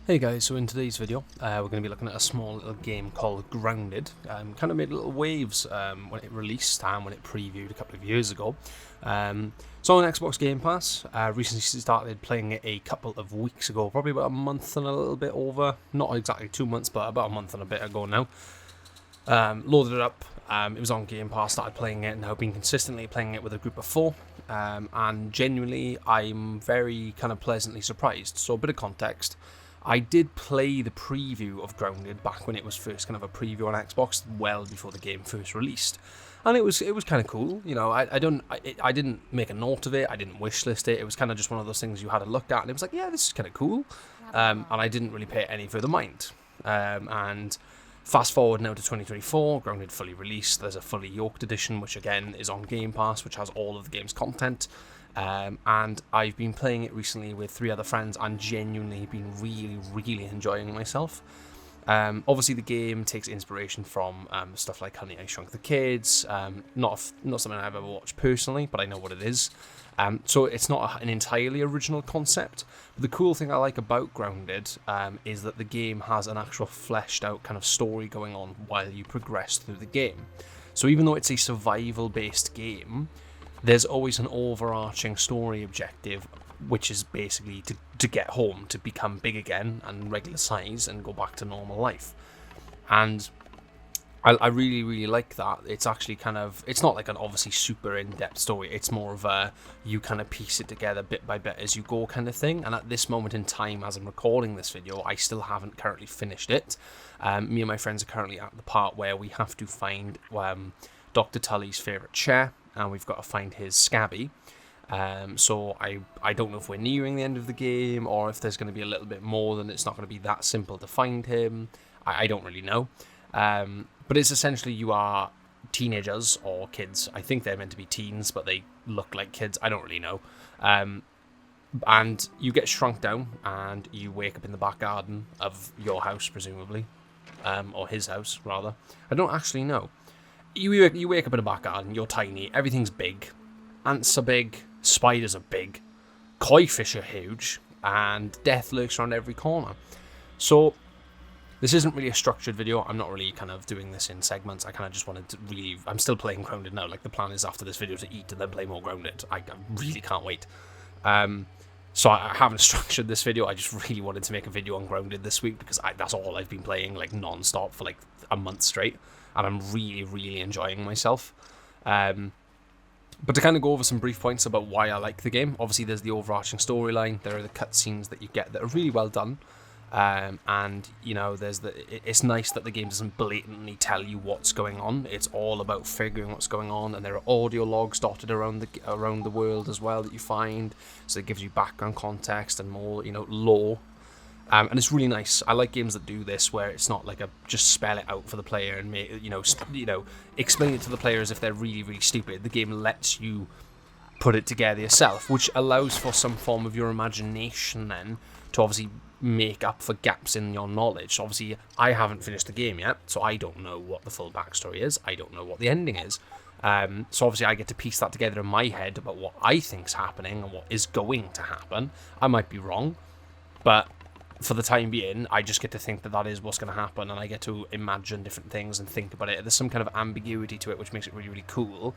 Hey guys, so in today's video we're going to be looking at a small little game called Grounded. Kind of made little waves when it released and when it previewed a couple of years ago. So on Xbox Game Pass, recently started playing it a couple of weeks ago, probably about a month and a little bit over, not exactly 2 months, but about a month and a bit ago now. Loaded it up, it was on Game Pass, started playing it, and now been consistently playing it with a group of 4. And genuinely, I'm very kind of pleasantly surprised. So a bit of context. I did play the preview of Grounded back when it was first kind of a preview on Xbox, well before the game first released, and it was kind of cool. You know, I didn't make a note of it, I didn't wishlist it. It was kind of just one of those things you had to look at, and it was like, yeah, this is kind of cool, and I didn't really pay it any further mind. And fast forward now to 2024, Grounded fully released. There's a fully yoked edition, which again is on Game Pass, which has all of the game's content. And I've been playing it recently with 3 other friends and genuinely been really enjoying myself. Obviously the game takes inspiration from stuff like Honey, I Shrunk the Kids, not something I've ever watched personally, but I know what it is. So it's not an entirely original concept. But the cool thing I like about Grounded is that the game has an actual fleshed out kind of story going on while you progress through the game. So even though it's a survival based game, there's always an overarching story objective, which is basically to get home, to become big again and regular size and go back to normal life. And I really like that. It's actually kind of, it's not like an obviously super in-depth story. It's more of a, you kind of piece it together bit by bit as you go kind of thing. And at this moment in time, as I'm recording this video, I still haven't currently finished it. Me and my friends are currently at the part where we have to find Dr. Tully's favourite chair, and we've got to find his Scabby. So I don't know if we're nearing the end of the game, or if there's going to be a little bit more, then it's not going to be that simple to find him. I don't really know. But it's essentially, you are teenagers or kids. I think they're meant to be teens, but they look like kids. I don't really know. And you get shrunk down, and you wake up in the back garden of your house, presumably. Or his house, rather. I don't actually know. You wake up in a back garden, you're tiny, everything's big. Ants are big, spiders are big, koi fish are huge, and death lurks around every corner. So, this isn't really a structured video. I'm not really kind of doing this in segments. I kind of just wanted to really... I'm still playing Grounded now. Like, the plan is after this video to eat and then play more Grounded. I really can't wait. So I haven't structured this video. I just really wanted to make a video on Grounded this week because that's all I've been playing, like, non-stop for, like, a month straight. And I'm really enjoying myself. But to kind of go over some brief points about why I like the game, obviously there's the overarching storyline, there are the cutscenes that you get that are really well done, and, you know, it's nice that the game doesn't blatantly tell you what's going on. It's all about figuring what's going on, and there are audio logs dotted around the world as well that you find, so it gives you background context and more, you know, lore. And it's really nice. I like games that do this, where it's not like just spell it out for the player and make, explain it to the player as if they're really stupid. The game lets you put it together yourself, which allows for some form of your imagination then to obviously make up for gaps in your knowledge. Obviously, I haven't finished the game yet, so I don't know what the full backstory is. I don't know what the ending is. So obviously I get to piece that together in my head about what I think's happening and what is going to happen. I might be wrong, but for the time being, I just get to think that is what's going to happen, and I get to imagine different things and think about it. There's some kind of ambiguity to it, which makes it really cool,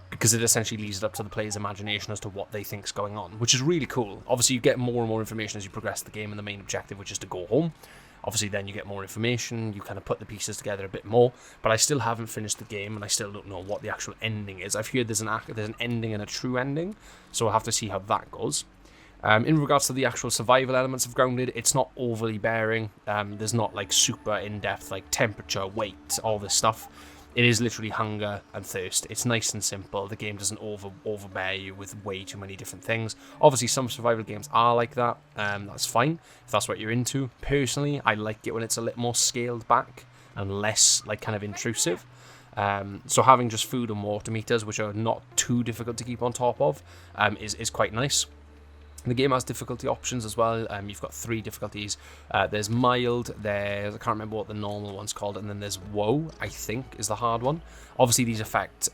because it essentially leaves it up to the player's imagination as to what they think's going on, which is really cool. Obviously, you get more and more information as you progress the game, and the main objective, which is to go home. Obviously, then you get more information, you kind of put the pieces together a bit more, but I still haven't finished the game, and I still don't know what the actual ending is. I've heard there's an ending and a true ending, so I'll have to see how that goes. In regards to the actual survival elements of Grounded, it's not overly bearing. There's not like super in-depth like temperature, weight, all this stuff. It is literally hunger and thirst. It's nice and simple. The game doesn't overbear you with way too many different things. Obviously, some survival games are like that. That's fine if that's what you're into. Personally, I like it when it's a little more scaled back and less like kind of intrusive. So having just food and water meters, which are not too difficult to keep on top of, is quite nice. The game has difficulty options as well. You've got 3 difficulties. There's mild, I can't remember what the normal one's called, and then there's woe, I think, is the hard one. Obviously, these affect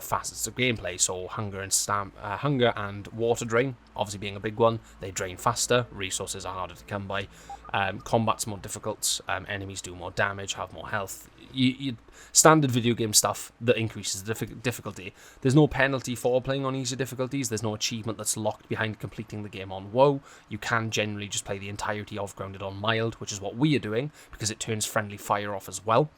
facets of gameplay. So hunger and water drain, obviously being a big one. They drain faster. Resources are harder to come by. Combat's more difficult. Enemies do more damage, have more health. You standard video game stuff that increases the difficulty. There's no penalty for playing on easier difficulties. There's no achievement that's locked behind completing the game on WoW. You can generally just play the entirety of Grounded on mild, which is what we are doing because it turns friendly fire off as well.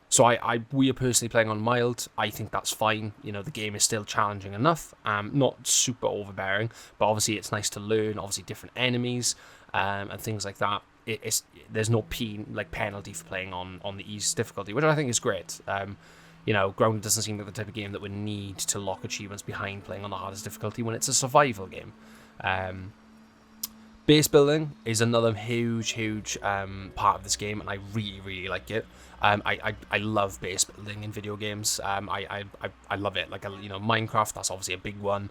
So we are personally playing on mild. I think that's fine. The game is still challenging enough. Not super overbearing, but obviously it's nice to learn. Obviously different enemies and things like that. There's no penalty for playing on the easy difficulty, which I think is great. Grounded doesn't seem like the type of game that would need to lock achievements behind playing on the hardest difficulty when it's a survival game. Base building is another huge part of this game, and I really like it. I love base building in video games. I love it. Minecraft, that's obviously a big one.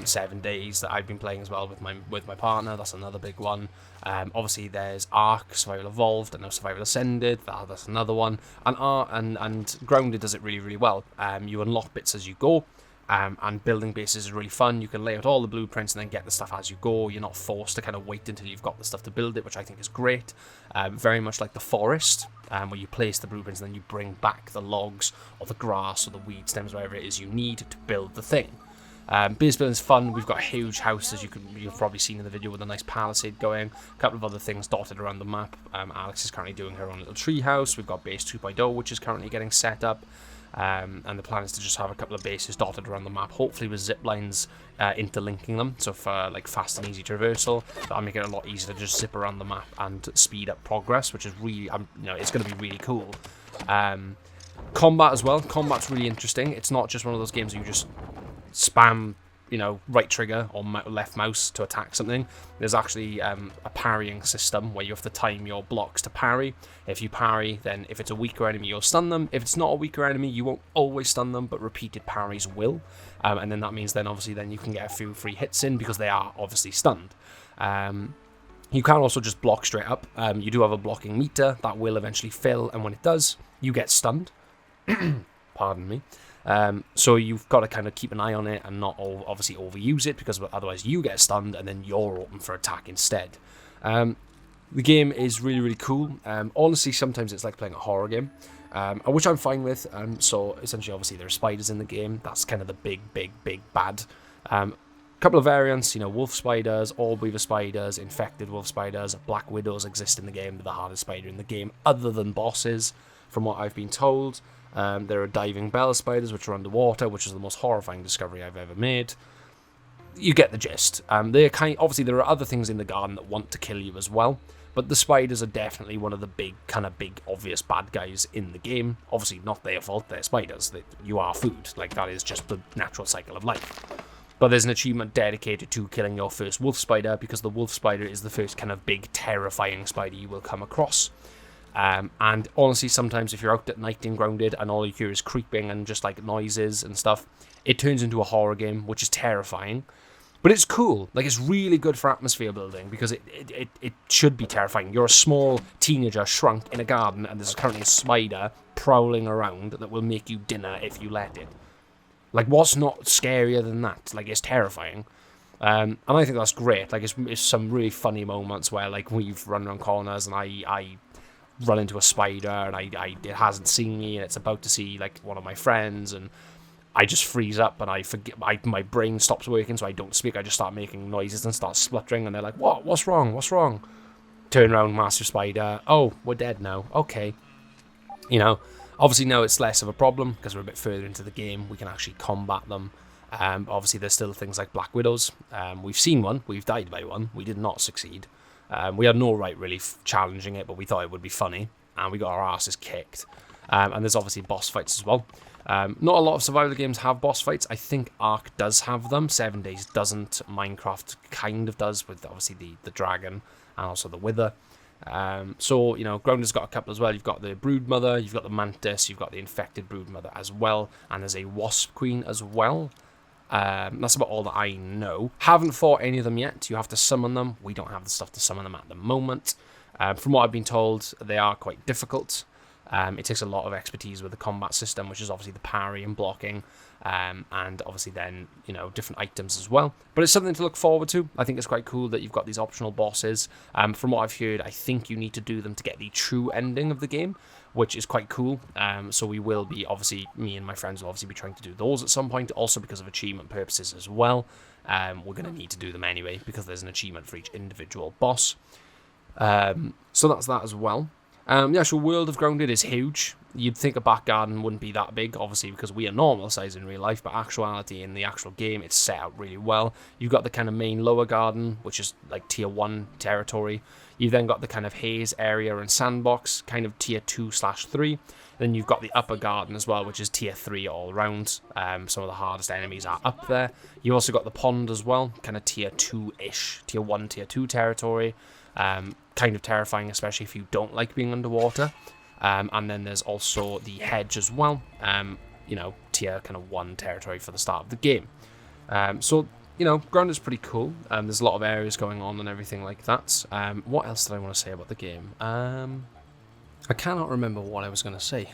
7 Days that I've been playing as well with my partner. That's another big one. Obviously there's Ark, Survival Evolved. I know Survival Ascended. That's another one. And Grounded does it really well. You unlock bits as you go. And building bases is really fun. You can lay out all the blueprints and then get the stuff as you go. You're not forced to kind of wait until you've got the stuff to build it, which I think is great. Very much like The Forest, where you place the blueprints and then you bring back the logs or the grass or the weed stems, whatever it is you need to build the thing. Base building is fun. We've got a huge house, as you've probably seen in the video, with a nice palisade going. A couple of other things dotted around the map. Alex is currently doing her own little tree house. We've got base 2.0, which is currently getting set up. And the plan is to just have a couple of bases dotted around the map, hopefully with zip lines interlinking them, so for fast and easy traversal. That'll make it a lot easier to just zip around the map and speed up progress, which is really, it's going to be really cool. Combat as well. Combat's really interesting. It's not just one of those games where you just spam right trigger or left mouse to attack something. There's actually a parrying system where you have to time your blocks to parry. If you parry, then if it's a weaker enemy, you'll stun them. If it's not a weaker enemy, you won't always stun them, but repeated parries will. And then that means then you can get a few free hits in because they are obviously stunned. You can also just block straight up. You do have a blocking meter that will eventually fill, and when it does, you get stunned. Pardon me. So you've got to kind of keep an eye on it and not obviously overuse it, because otherwise you get stunned and then you're open for attack instead. The game is really cool. Honestly, sometimes it's like playing a horror game, which I'm fine with. So essentially, obviously, there are spiders in the game. That's kind of the big bad. Couple of variants, wolf spiders, all-weaver spiders, infected wolf spiders, black widows exist in the game. They're the hardest spider in the game, other than bosses, from what I've been told. There are diving bell spiders, which are underwater, which is the most horrifying discovery I've ever made. You get the gist. Obviously, there are other things in the garden that want to kill you as well, but the spiders are definitely one of the big, obvious bad guys in the game. Obviously, not their fault, they're spiders. You are food. That is just the natural cycle of life. But there's an achievement dedicated to killing your first wolf spider, because the wolf spider is the first kind of big, terrifying spider you will come across. And honestly, sometimes if you're out at night in Grounded and all you hear is creeping and just noises and stuff, it turns into a horror game, which is terrifying. But it's cool. It's really good for atmosphere building, because it should be terrifying. You're a small teenager shrunk in a garden, and there's currently a spider prowling around that will make you dinner if you let it. What's not scarier than that? It's terrifying. And I think that's great. It's some really funny moments where we've run around corners and I run into a spider and it hasn't seen me and it's about to see one of my friends, and I just freeze up and I forget, my brain stops working, so I don't speak. I just start making noises and start spluttering, and they're like, what's wrong? Turn around, massive spider. Oh, we're dead now. Okay. Obviously now it's less of a problem because we're a bit further into the game. We can actually combat them. Obviously there's still things like black widows. We've seen one, we've died by one, we did not succeed. We had no right really challenging it, but we thought it would be funny, and we got our asses kicked. And there's obviously boss fights as well. Not a lot of survival games have boss fights. I think Ark does have them. 7 Days doesn't. Minecraft kind of does, with obviously the dragon and also the wither. So Grounded's got a couple as well. You've got the broodmother, you've got the mantis, you've got the infected broodmother as well, and there's a wasp queen as well. That's about all that I know. Haven't fought any of them yet. You have to summon them. We don't have the stuff to summon them at the moment. From what I've been told, they are quite difficult. It takes a lot of expertise with the combat system, which is obviously the parry and blocking, and obviously then, different items as well. But it's something to look forward to. I think it's quite cool that you've got these optional bosses. From what I've heard, I think you need to do them to get the true ending of the game, which is quite cool. So we will be, obviously, me and my friends will obviously be trying to do those at some point, also because of achievement purposes as well. We're going to need to do them anyway, because there's an achievement for each individual boss. So that's that as well. The actual world of Grounded is huge. You'd think a back garden wouldn't be that big, obviously, because we are normal size in real life, but actuality in the actual game, it's set out really well. You've got the kind of main lower garden, which is like tier 1 territory. You've then got the kind of haze area and sandbox, kind of tier 2/3. Then you've got the upper garden as well, which is tier 3 all around. Some of the hardest enemies are up there. You also got the pond as well, kind of tier 2-ish, tier 1, tier 2 territory. Kind of terrifying, especially if you don't like being underwater. And then there's also the hedge as well, tier kind of 1 territory for the start of the game. So, Grounded's pretty cool. There's a lot of areas going on and everything like that. What else did I want to say about the game? I cannot remember what I was going to say.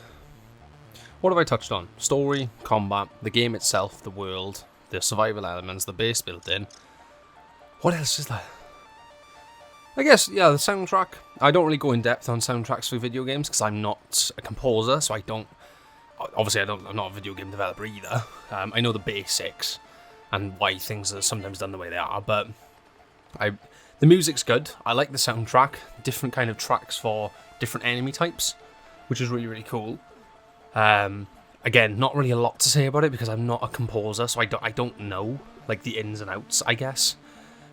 What have I touched on? Story, combat, the game itself, the world, the survival elements, the base built in. What else is there? I guess, the soundtrack. I don't really go in depth on soundtracks for video games because I'm not a composer, so I'm not a video game developer either. I know the basics and why things are sometimes done the way they are, but the music's good. I like the soundtrack, different kind of tracks for different enemy types, which is really, really cool. Again, not really a lot to say about it because I'm not a composer, so I don't know like the ins and outs, I guess.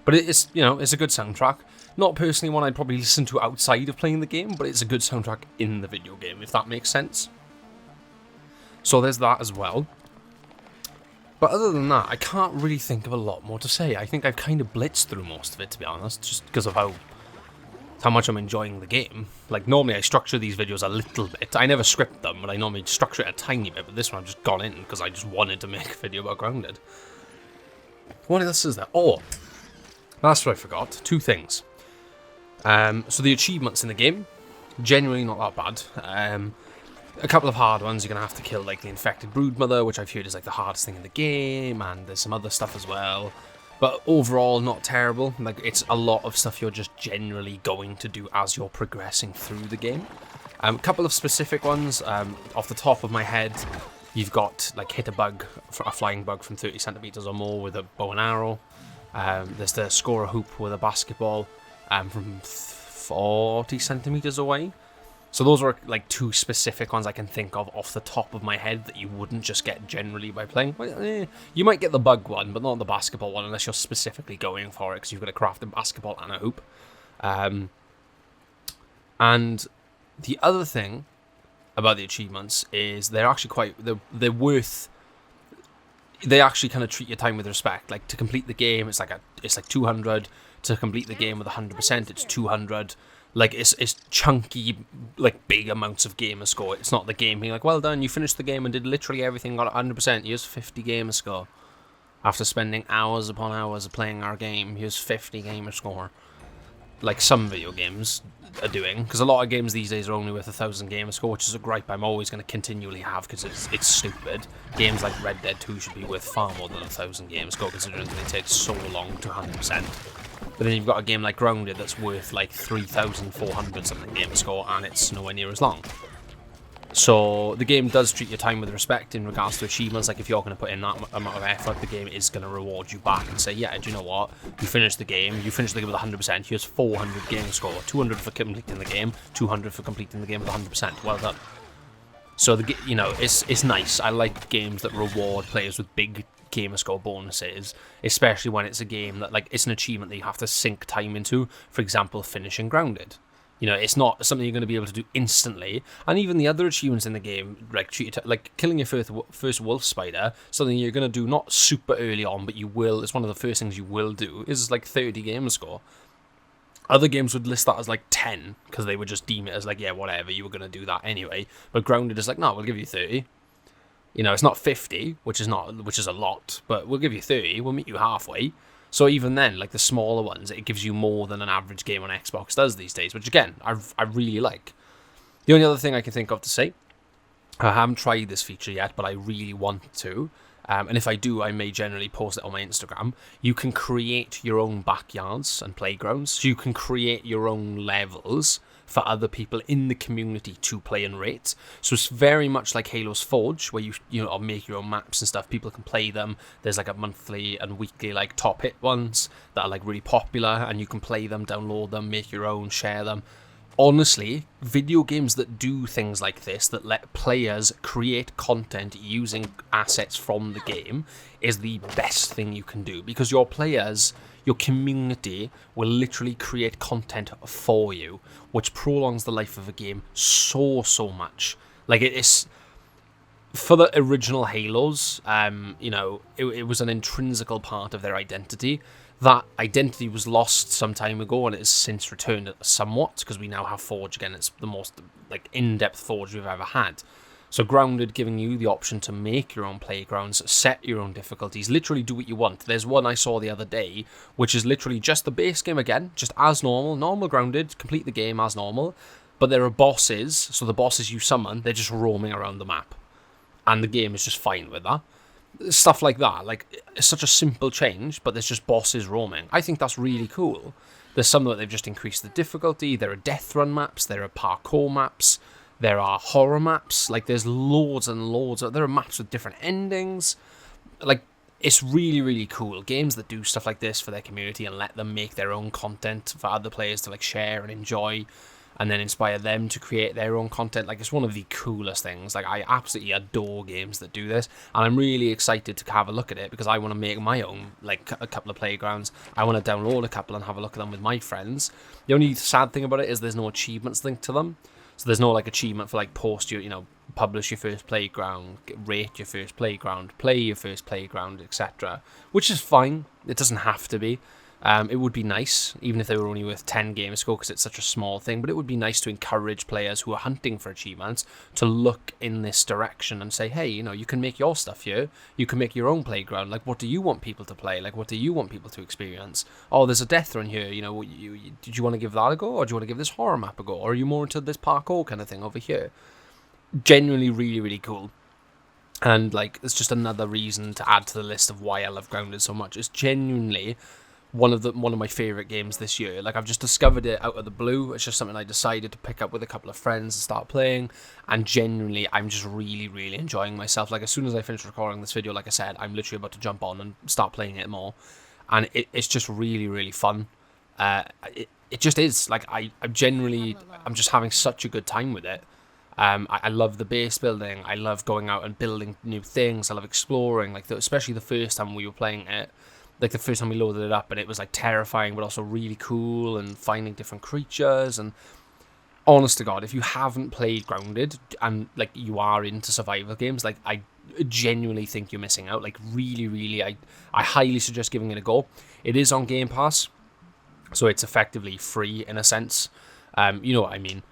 But it's a good soundtrack. Not personally one I'd probably listen to outside of playing the game, but it's a good soundtrack in the video game, if that makes sense. So there's that as well. But other than that, I can't really think of a lot more to say. I think I've kind of blitzed through most of it, to be honest, just because of how much I'm enjoying the game. Like, normally I structure these videos a little bit. I never script them, but I normally structure it a tiny bit, but this one I've just gone in because I just wanted to make a video about Grounded. What else is there? Oh, that's what I forgot. 2 things. So the achievements in the game, genuinely not that bad. A couple of hard ones. You're going to have to kill, like, the infected broodmother, which I've heard is, like, the hardest thing in the game, and there's some other stuff as well. But overall, not terrible. Like, it's a lot of stuff you're just generally going to do as you're progressing through the game. A couple of specific ones. Off the top of my head, you've got, like, hit a flying bug from 30 centimeters or more with a bow and arrow. There's the score a hoop with a basketball from 40 centimeters away. So those are like 2 specific ones I can think of off the top of my head that you wouldn't just get generally by playing. Well, you might get the bug one, but not the basketball one unless you're specifically going for it because you've got to craft a basketball and a hoop. And the other thing about the achievements is they're actually they're worth. They actually kind of treat your time with respect. Like, to complete the game, it's like 200. To complete the game with 100%, it's 200. Like, it's chunky, like, big amounts of gamer score. It's not the game being like, well done, you finished the game and did literally everything, got 100%. Here's 50 gamer score. After spending hours upon hours of playing our game, here's 50 gamer score. Like some video games are doing, because a lot of games these days are only with 1,000 gamer score, which is a gripe I'm always going to continually have because it's stupid. Games like Red Dead 2 should be worth far more than 1,000 gamer score, considering they take so long to 100%. But then you've got a game like Grounded that's worth like 3,400 something gamer score, and it's nowhere near as long. So the game does treat your time with respect in regards to achievements. Like, if you're going to put in that amount of effort, the game is going to reward you back and say, yeah, do you know what? You finished the game with 100%. Here's 400 game score, 200 for completing the game, 200 for completing the game with 100%. Well done. So it's nice. I like games that reward players with big gamer score bonuses, especially when it's a game that, like, it's an achievement that you have to sink time into. For example, finishing Grounded. It's not something you're going to be able to do instantly. And even the other achievements in the game, like killing your first wolf spider, something you're going to do not super early on, but you will. It's one of the first things you will do. Is like 30 gamer score. Other games would list that as like 10 because they would just deem it as like, yeah, whatever, you were going to do that anyway. But Grounded is like, no, we'll give you 30. It's not 50, which is a lot, but we'll give you 30. We'll meet you halfway. So even then, like the smaller ones, it gives you more than an average game on Xbox does these days, which again, I really like. The only other thing I can think of to say, I haven't tried this feature yet, but I really want to. And if I do, I may generally post it on my Instagram. You can create your own backyards and playgrounds. So you can create your own levels for other people in the community to play and rate. So it's very much like Halo's Forge, where you know, make your own maps and stuff. People can play them. There's like a monthly and weekly like top hit ones that are like really popular, and you can play them, download them, make your own, share them. Honestly, video games that do things like this, that let players create content using assets from the game, is the best thing you can do, because your players, your community, will literally create content for you, which prolongs the life of a game so much. Like, it is, for the original Halos, you know, it was an intrinsical part of their identity. That identity was lost some time ago, and it has since returned somewhat, because we now have Forge again. It's the most like in-depth Forge we've ever had. So Grounded giving you the option to make your own playgrounds, set your own difficulties, literally do what you want. There's one I saw the other day, which is literally just the base game again, just as normal Grounded, complete the game as normal, but there are bosses, so the bosses you summon, they're just roaming around the map. And the game is just fine with that. Stuff like that, like, it's such a simple change, but there's just bosses roaming. I think that's really cool. There's some that they've just increased the difficulty. There are death run maps, there are parkour maps, there are horror maps, like, there's loads and loads there are maps with different endings. Like, it's really cool. Games that do stuff like this for their community and let them make their own content for other players to like share and enjoy, and then inspire them to create their own content. Like, it's one of the coolest things. Like, I absolutely adore games that do this, and I'm really excited to have a look at it, because I want to make my own, like, a couple of playgrounds. I want to download a couple and have a look at them with my friends. The only sad thing about it is there's no achievements linked to them. So there's no, like, achievement for, like, post your, you know, publish your first playground, rate your first playground, play your first playground, etc. Which is fine. It doesn't have to be. It would be nice, even if they were only worth 10 games score, because it's such a small thing, but it would be nice to encourage players who are hunting for achievements to look in this direction and say, hey, you know, you can make your stuff here, you can make your own playground. Like, what do you want people to play? Like, what do you want people to experience? Oh, there's a death run here, you know, did you want to give that a go, or do you want to give this horror map a go, or are you more into this parkour kind of thing over here? Genuinely really cool. And, like, it's just another reason to add to the list of why I love Grounded so much. It's genuinely one of my favorite games this year. Like, I've just discovered it out of the blue. It's just something I decided to pick up with a couple of friends and start playing, and genuinely I'm just really enjoying myself. Like, as soon as I finish recording this video, like I said, I'm literally about to jump on and start playing it more, and it's just really fun. It just is. Like, I'm just having such a good time with it. I love the base building. I love going out and building new things. I love exploring, like, especially the first time we were playing it. Like, the first time we loaded it up, and it was, like, terrifying, but also really cool, and finding different creatures. And honest to God, if you haven't played Grounded, and, like, you are into survival games, like, I genuinely think you're missing out. Like, really, I highly suggest giving it a go. It is on Game Pass, so it's effectively free, in a sense. You know what I mean.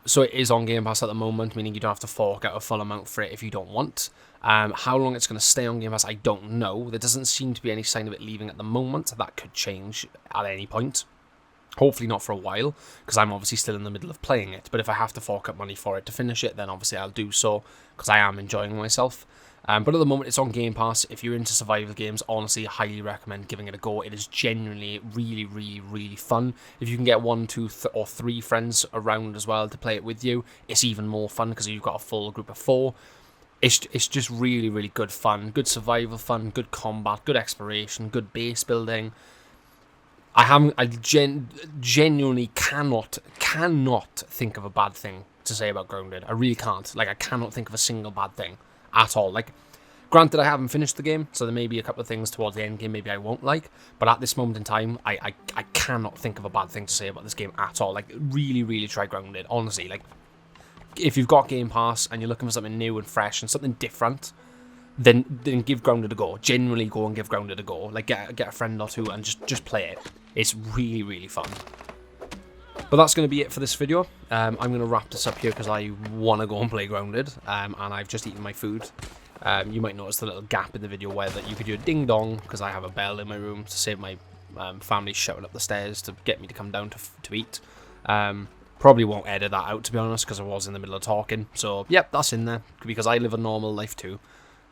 So it is on Game Pass at the moment, meaning you don't have to fork out a full amount for it if you don't want. How long it's going to stay on Game Pass, I don't know. There doesn't seem to be any sign of it leaving at the moment. That could change at any point. Hopefully not for a while, because I'm obviously still in the middle of playing it. But if I have to fork up money for it to finish it, then obviously I'll do so, because I am enjoying myself. But at the moment, it's on Game Pass. If you're into survival games, honestly, I highly recommend giving it a go. It is genuinely really fun. If you can get 1, 2, or 3 friends around as well to play it with you, it's even more fun, because you've got a full group of 4. It's just really good fun. Good survival fun, good combat, good exploration, good base building. I genuinely cannot think of a bad thing to say about Grounded. I really can't. Like, I cannot think of a single bad thing at all. Like, granted, I haven't finished the game, so there may be a couple of things towards the end game maybe I won't like, but at this moment in time, I cannot think of a bad thing to say about this game at all. Like, really try Grounded. Honestly, like, if you've got Game Pass and you're looking for something new and fresh and something different, then give Grounded a go. Genuinely go and give Grounded a go. Like, get a friend or two and just play it. It's really fun. But that's going to be it for this video. I'm going to wrap this up here because I want to go and play Grounded, and I've just eaten my food. You might notice the little gap in the video where that you could hear a ding dong, because I have a bell in my room to save my family shouting up the stairs to get me to come down to eat. Probably won't edit that out, to be honest, because I was in the middle of talking. So, yep, that's in there, because I live a normal life too.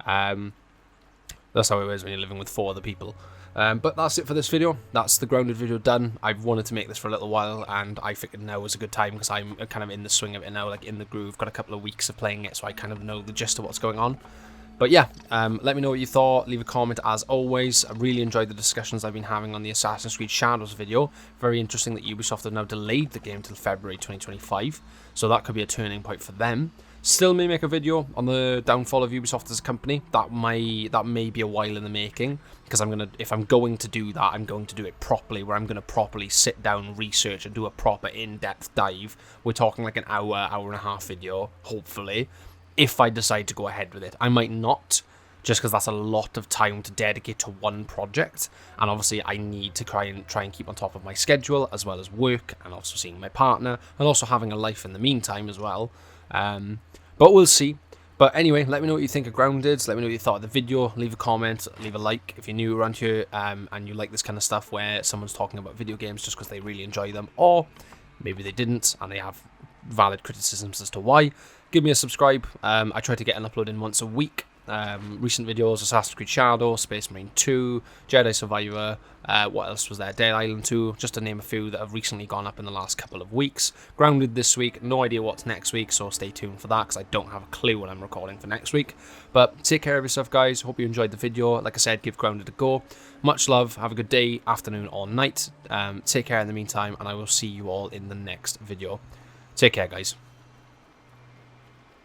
That's how it is when you're living with 4 other people. But that's it for this video. That's the Grounded video done. I've wanted to make this for a little while, and I figured now was a good time, because I'm kind of in the swing of it now, like in the groove. Got a couple of weeks of playing it, so I kind of know the gist of what's going on. But yeah, let me know what you thought. Leave a comment as always. I really enjoyed the discussions I've been having on the Assassin's Creed Shadows video. Very interesting that Ubisoft have now delayed the game till February 2025. So that could be a turning point for them. Still may make a video on the downfall of Ubisoft as a company. That may be a while in the making, because if I'm going to do that, I'm going to do it properly, where I'm going to properly sit down, research, and do a proper in-depth dive. We're talking like an hour and a half video, hopefully, if I decide to go ahead with it. I might not, just because that's a lot of time to dedicate to one project, and obviously I need to try and keep on top of my schedule, as well as work, and also seeing my partner, and also having a life in the meantime as well. But we'll see. But anyway, let me know what you think of Grounded. Let me know what you thought of the video. Leave a comment, leave a like if you're new around here, and you like this kind of stuff where someone's talking about video games just because they really enjoy them, or maybe they didn't and they have valid criticisms as to why. Give me a subscribe. I try to get an upload in once a week. Recent videos: Assassin's Creed Shadow, Space Marine 2, Jedi Survivor, what else was there? Dead Island 2, just to name a few that have recently gone up in the last couple of weeks. Grounded this week, no idea what's next week, so stay tuned for that, because I don't have a clue when I'm recording for next week. But take care of yourself, guys. Hope you enjoyed the video. Like I said, give Grounded a go. Much love, have a good day, afternoon, or night. Take care in the meantime, and I will see you all in the next video. Take care, guys.